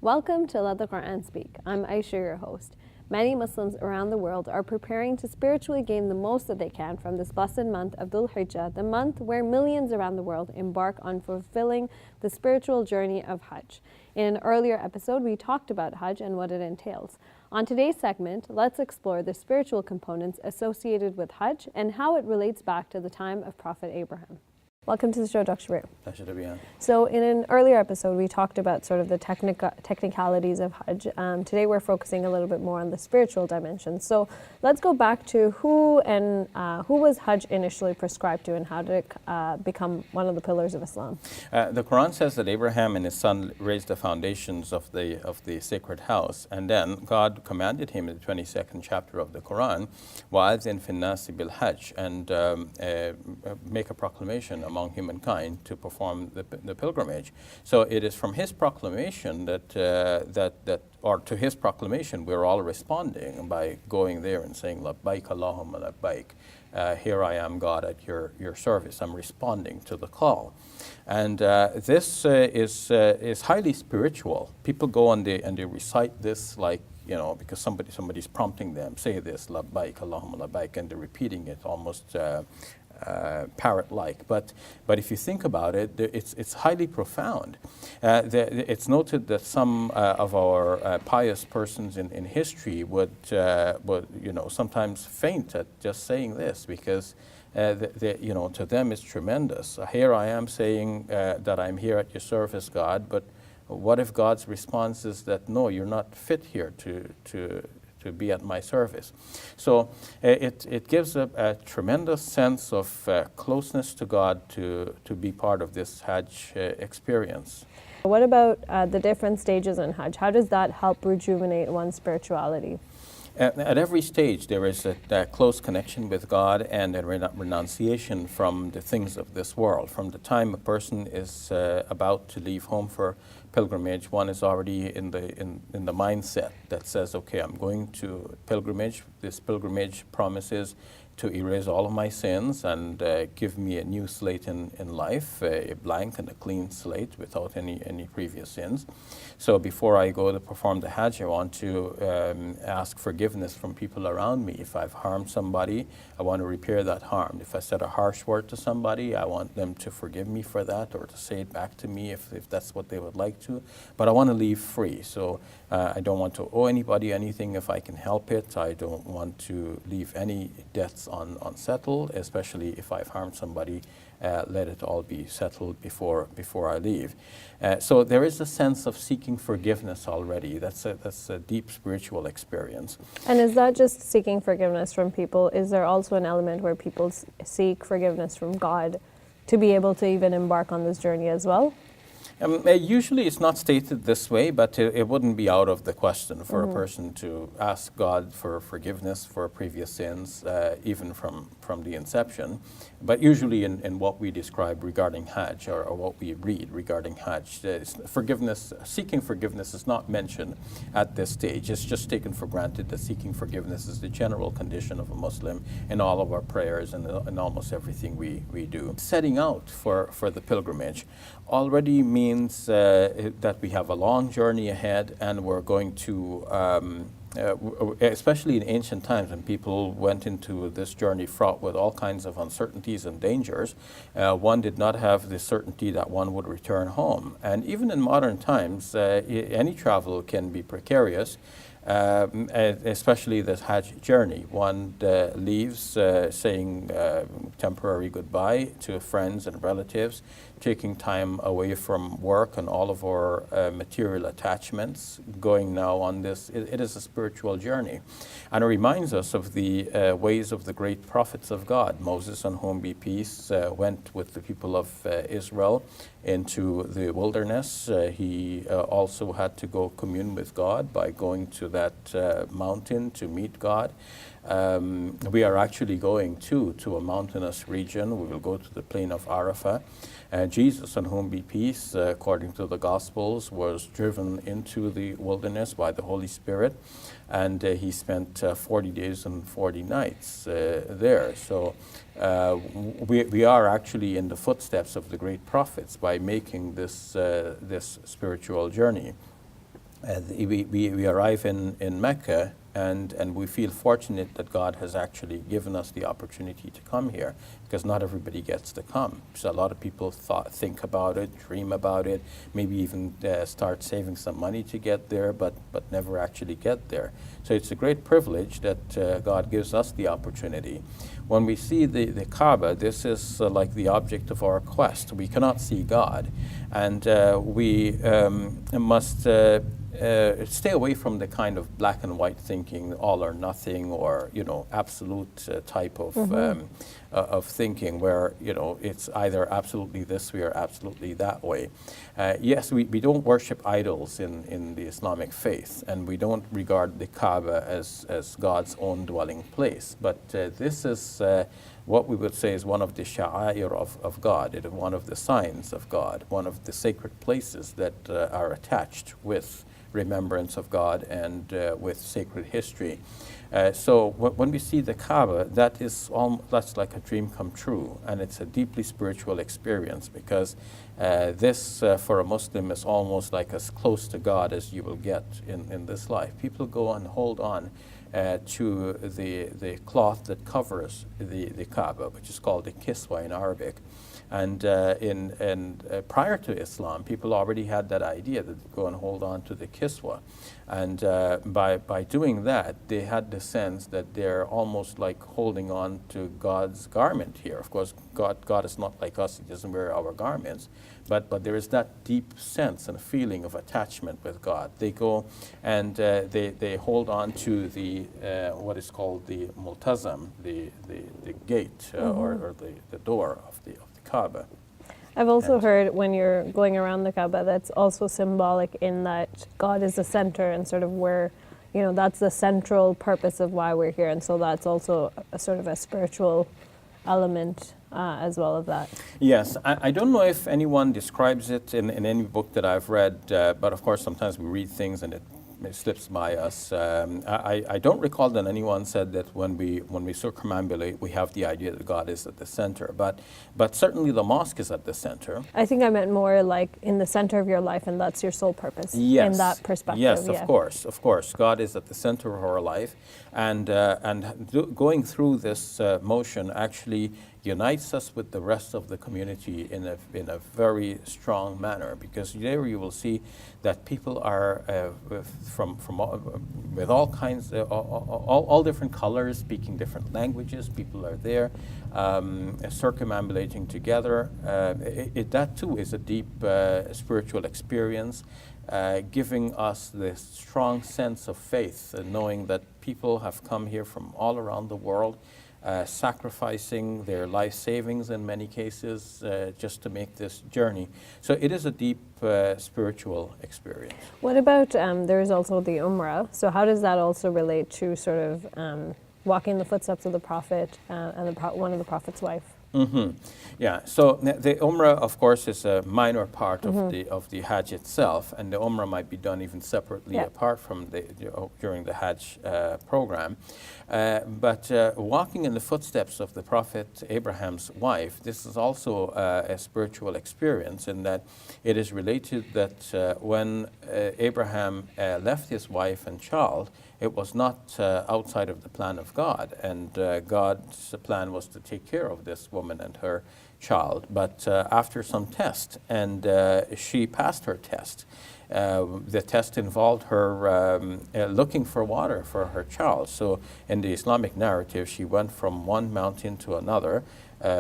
Welcome to Let the Quran Speak. I'm Aisha, your host. Many Muslims around the world are preparing to spiritually gain the most that they can from this blessed month of Dhul Hijjah, the month where millions around the world embark on fulfilling the spiritual journey of Hajj. In an earlier episode, we talked about Hajj and what it entails. On today's segment, let's explore the spiritual components associated with Hajj and how it relates back to the time of Prophet Abraham. Welcome to the show, Dr. Shabir. Pleasure to be on. So in an earlier episode, we talked about sort of the technicalities of Hajj. Today we're focusing a little bit more on the spiritual dimension. So let's go back to who was Hajj initially prescribed to, and how did it become one of the pillars of Islam? The Quran says that Abraham and his son raised the foundations of the sacred house, and then God commanded him in the 22nd chapter of the Quran, وَأَذِّن فِي النَّاسِ بِالْحَجِّ, and make a proclamation among humankind to perform the pilgrimage. So it is from his proclamation or to his proclamation, we're all responding by going there and saying, Labbaik Allahumma labbaik. Here I am, God, at your service. I'm responding to the call. And this is highly spiritual. People go and they recite this like, because somebody's prompting them, say this, Labbaik Allahumma labbaik, and they're repeating it almost parrot-like, but if you think about it, it's highly profound. It's noted that some of our pious persons in history would sometimes faint at just saying this, because to them it's tremendous. Here I am saying that I'm here at your service, God, but what if God's response is that no, you're not fit here to be at my service? So it gives a tremendous sense of closeness to God to be part of this Hajj experience. What about the different stages in Hajj? How does that help rejuvenate one's spirituality? At every stage, there is a close connection with God and a renunciation from the things of this world. From the time a person is about to leave home for pilgrimage, one is already in the mindset that says, okay, I'm going to pilgrimage. This pilgrimage promises to erase all of my sins and give me a new slate in life, a blank and a clean slate without any previous sins. So before I go to perform the Hajj, I want to ask forgiveness from people around me. If I've harmed somebody, I want to repair that harm. If I said a harsh word to somebody, I want them to forgive me for that, or to say it back to me if that's what they would like to. But I want to leave free. So I don't want to owe anybody anything if I can help it. I don't want to leave any debts unsettled, especially if I've harmed somebody. Let it all be settled before I leave. So there is a sense of seeking forgiveness already. That's a deep spiritual experience. And is that just seeking forgiveness from people? Is there also an element where people seek forgiveness from God to be able to even embark on this journey as well? Usually it's not stated this way, but it wouldn't be out of the question for a person to ask God for forgiveness for previous sins, even from the inception. But usually in what we describe regarding Hajj, or what we read regarding Hajj, seeking forgiveness is not mentioned at this stage. It's just taken for granted that seeking forgiveness is the general condition of a Muslim in all of our prayers and in almost everything we do. Setting out for the pilgrimage already means that we have a long journey ahead, and we're going to, especially in ancient times when people went into this journey fraught with all kinds of uncertainties and dangers, one did not have the certainty that one would return home. And even in modern times, any travel can be precarious. Especially the Hajj journey. One leaves saying temporary goodbye to friends and relatives, taking time away from work and all of our material attachments, going now on this. It is a spiritual journey. And it reminds us of the ways of the great prophets of God. Moses, on whom be peace, went with the people of Israel into the wilderness. He also had to go commune with God by going to that mountain to meet God. We are actually going to a mountainous region. We will go to the plain of Arafah. Jesus, on whom be peace, according to the Gospels, was driven into the wilderness by the Holy Spirit, and he spent 40 days and 40 nights there. So we are actually in the footsteps of the great prophets by making this spiritual journey. We arrive in Mecca, and we feel fortunate that God has actually given us the opportunity to come here, because not everybody gets to come. So a lot of people think about it, dream about it, maybe even start saving some money to get there, but never actually get there. So it's a great privilege that God gives us the opportunity. When we see the Kaaba, this is like the object of our quest. We cannot see God, and we must stay away from the kind of black and white thinking, all or nothing, or absolute type of thinking, where it's either absolutely this way or absolutely that way. Yes, we don't worship idols in the Islamic faith, and we don't regard the Kaaba as God's own dwelling place. But this is what we would say is one of the sha'air of God, it is one of the signs of God, one of the sacred places that are attached with remembrance of God and with sacred history. So when we see the Kaaba, that's like a dream come true, and it's a deeply spiritual experience, because this for a Muslim is almost like as close to God as you will get in this life. People go and hold on to the cloth that covers the Kaaba, which is called the kiswa in Arabic. And prior to Islam, people already had that idea that they go and hold on to the kiswa. And by doing that, they had the sense that they're almost like holding on to God's garment here. Of course, God is not like us, He doesn't wear our garments. But there is that deep sense and feeling of attachment with God. They go and they hold on to the what is called the multazam, the gate or the door of the Kaaba. I've also heard when you're going around the Kaaba, that's also symbolic in that God is the center and sort of where, that's the central purpose of why we're here. And so that's also a sort of a spiritual element as well of that. Yes, I don't know if anyone describes it in any book that I've read, but of course sometimes we read things and it slips by us. I don't recall that anyone said that when we circumambulate, we have the idea that God is at the center. But certainly the mosque is at the center. I think I meant more like in the center of your life, and that's your sole purpose. Yes. In that perspective. Yes, yeah. of course. God is at the center of our life, and going through this motion actually unites us with the rest of the community in a very strong manner, because there you will see that people are with all kinds, all different colors, speaking different languages. People are there, circumambulating together. That too is a deep spiritual experience, giving us this strong sense of faith, knowing that people have come here from all around the world, sacrificing their life savings in many cases just to make this journey. So it is a deep spiritual experience. What about, there is also the Umrah. So how does that also relate to sort of walking the footsteps of the Prophet and one of the Prophet's wife? Mm-hmm. Yeah, so the Umrah, of course, is a minor part of the Hajj itself, and the Umrah might be done even separately apart from during the Hajj program. But walking in the footsteps of the Prophet Abraham's wife, this is also a spiritual experience, in that it is related that when Abraham left his wife and child, it was not outside of the plan of God, and God's plan was to take care of this woman and her child. But after some test, and she passed her test. The test involved her looking for water for her child. So in the Islamic narrative, she went from one mountain to another,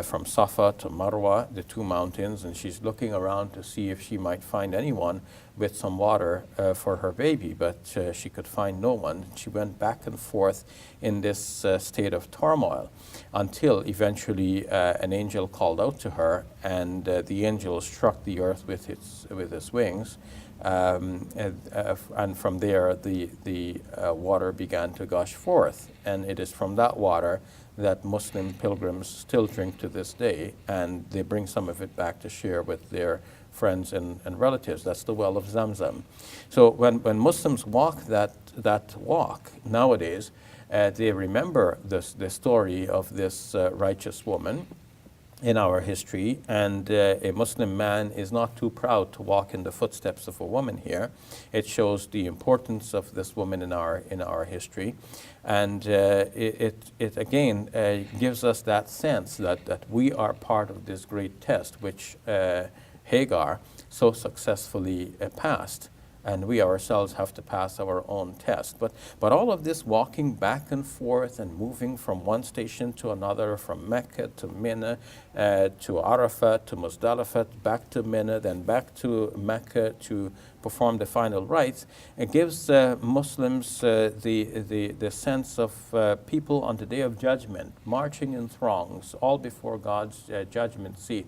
from Safa to Marwa, the two mountains, and she's looking around to see if she might find anyone with some water for her baby, but she could find no one. She went back and forth in this state of turmoil until eventually an angel called out to her, and the angel struck the earth with his wings. And from there, the water began to gush forth, and it is from that water that Muslim pilgrims still drink to this day, and they bring some of it back to share with their friends and relatives. That's the well of Zamzam. So when Muslims walk that walk nowadays, they remember the story of this righteous woman, in our history, and a Muslim man is not too proud to walk in the footsteps of a woman here. It shows the importance of this woman in our history, and it again gives us that sense that we are part of this great test which Hagar so successfully passed. And we ourselves have to pass our own test. But all of this walking back and forth and moving from one station to another, from Mecca to Mina, to Arafat, to Muzdalifah, back to Mina, then back to Mecca to perform the final rites, it gives Muslims the sense of people on the Day of Judgment, marching in throngs, all before God's judgment seat.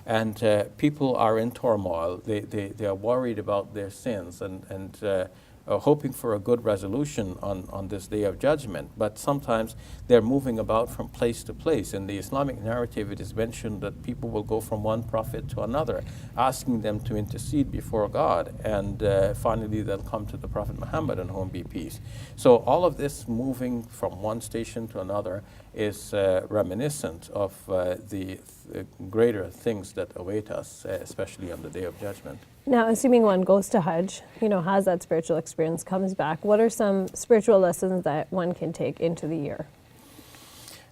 And people are in turmoil. They are worried about their sins and hoping for a good resolution on this Day of Judgment. But sometimes they're moving about from place to place. In the Islamic narrative, it is mentioned that people will go from one prophet to another, asking them to intercede before God. And finally, they'll come to the Prophet Muhammad, on whom be peace. So all of this moving from one station to another is reminiscent of the greater things that await us, especially on the Day of Judgment. Now, assuming one goes to Hajj, has that spiritual experience, comes back, what are some spiritual lessons that one can take into the year?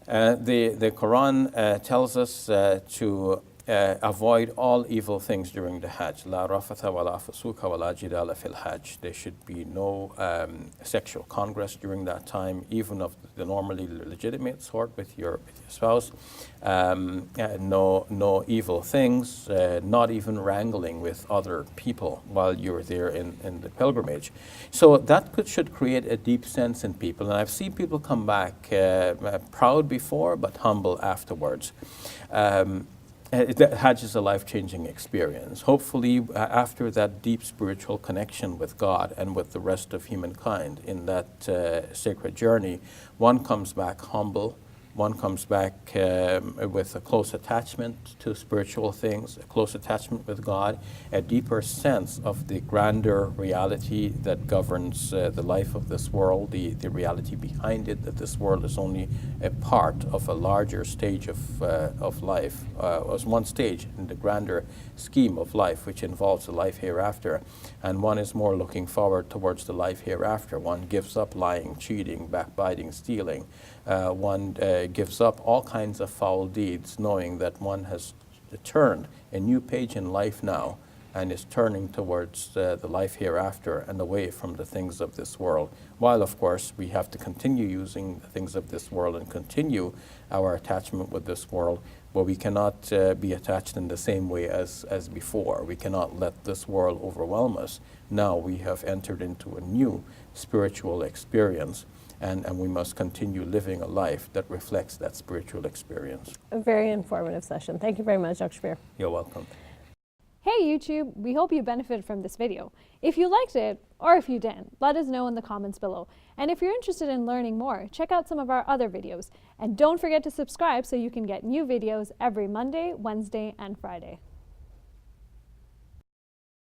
The Quran tells us to avoid all evil things during the Hajj. La rafatha wa la fusuka wa la jidala fil Hajj. There should be no sexual congress during that time, even of the normally legitimate sort with your spouse. No evil things, not even wrangling with other people while you're there in the pilgrimage. So that should create a deep sense in people. And I've seen people come back proud before, but humble afterwards. Hajj is a life-changing experience. Hopefully, after that deep spiritual connection with God and with the rest of humankind in that sacred journey, one comes back humble. One comes back with a close attachment to spiritual things, a close attachment with God, a deeper sense of the grander reality that governs the life of this world, the reality behind it, that this world is only a part of a larger stage of life, as one stage in the grander scheme of life, which involves a life hereafter. And one is more looking forward towards the life hereafter. One gives up lying, cheating, backbiting, stealing. One gives up all kinds of foul deeds, knowing that one has turned a new page in life now and is turning towards the life hereafter and away from the things of this world. While, of course, we have to continue using the things of this world and continue our attachment with this world, but we cannot be attached in the same way as before. We cannot let this world overwhelm us. Now we have entered into a new spiritual experience. And we must continue living a life that reflects that spiritual experience. A very informative session. Thank you very much, Dr. Shabir. You're welcome. Hey YouTube, we hope you benefited from this video. If you liked it, or if you didn't, let us know in the comments below. And if you're interested in learning more, check out some of our other videos. And don't forget to subscribe so you can get new videos every Monday, Wednesday, and Friday.